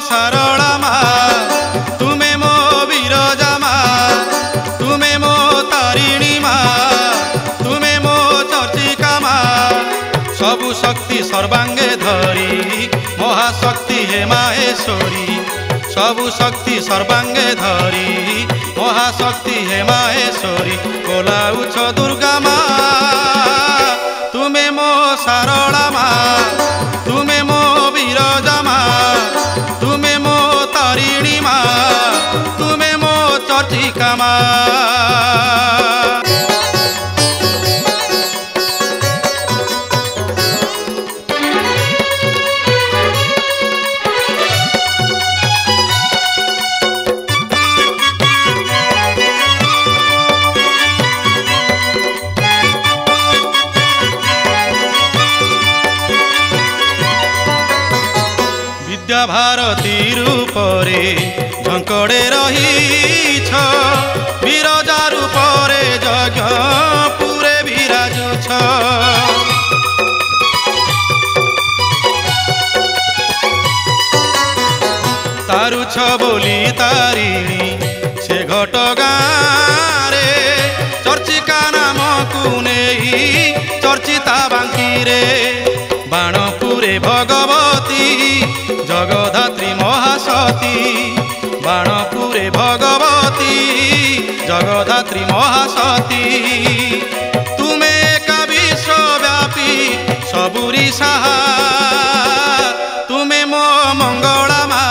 सारला मा तुमे मो विरजा मा तुमे मो तारिणी मा तुमे मो चर्चिका मा सबु शक्ति सर्वांगे धरी महाशक्ति हे माहेश्वरी सबु शक्ति सर्वांगे धरी महाशक्ति हे माहेश्वरी बोलाउछ दुर्गा मा तुमे मो सारला मा तुमे मो विरजा मा तुमे मो तारिणी मा तुमे मो चर्चिका मा। विद्या भारती रूपरे झंकड़े रहीछ विरजा रूपरे यज्ञ पूरे विराजुछ तारुछ बोली तारिणी से घट गाँरे चर्चिका नाम को नहीं चर्चिता बांकी रे बाणपुरे भगवती जगधात्री महासती बाणपुरे भगवती जगधात्री महासती तुमे एक विश्वव्यापी सबुरी साहा तुमे मो मंगला मा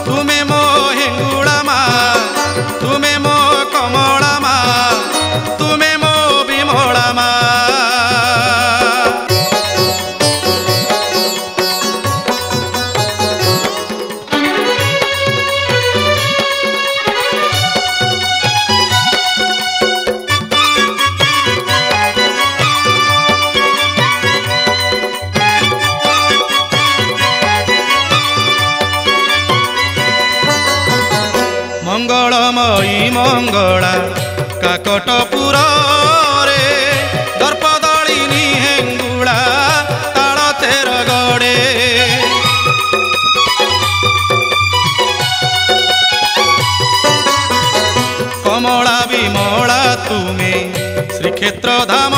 तुमे मो हेंगुला मा तुमे मो कमला मा तुमे मो विमला मा। मंगलमयी मंगला काकटपुर रे दर्पदलिनी हेंगुला तालचेर गड़े कमला विमला तुमे श्रीक्षेत्र धाम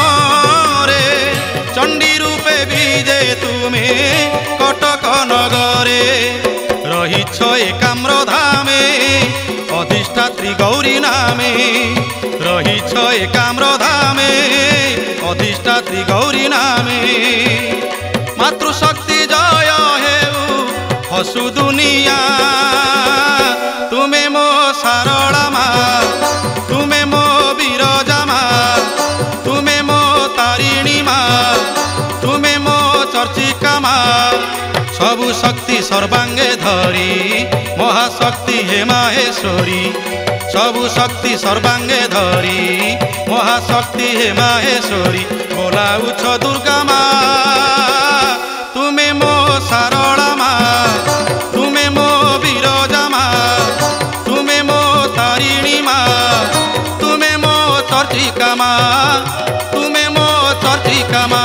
रे चंडी रूपे विजे तुमे कटक नगरे रहीछ एकाम्र धामे अधिष्ठात्री गौरी नामे रहीछ एकाम्र धामे अधिष्ठात्री गौरी नामे मातृशक्ति जय हेउ हसु दुनिया तुमे मो सारला मा तुमे मो विरजा मा तुमे मो तारिणी मा तुमे मो चर्चिका मा सबु शक्ति सर्वांगे धरी महाशक्ति हे माहेश्वरी सबु शक्ति सर्वांगे धरी महाशक्ति हे माहेश्वरी बोलाउछ दुर्गा मा तुमे मो सारला मा तुमे मो विरजा मा तुमे मो तारिणी मा तुमे मो चर्चिका मा तुमे मो चर्चिका मा।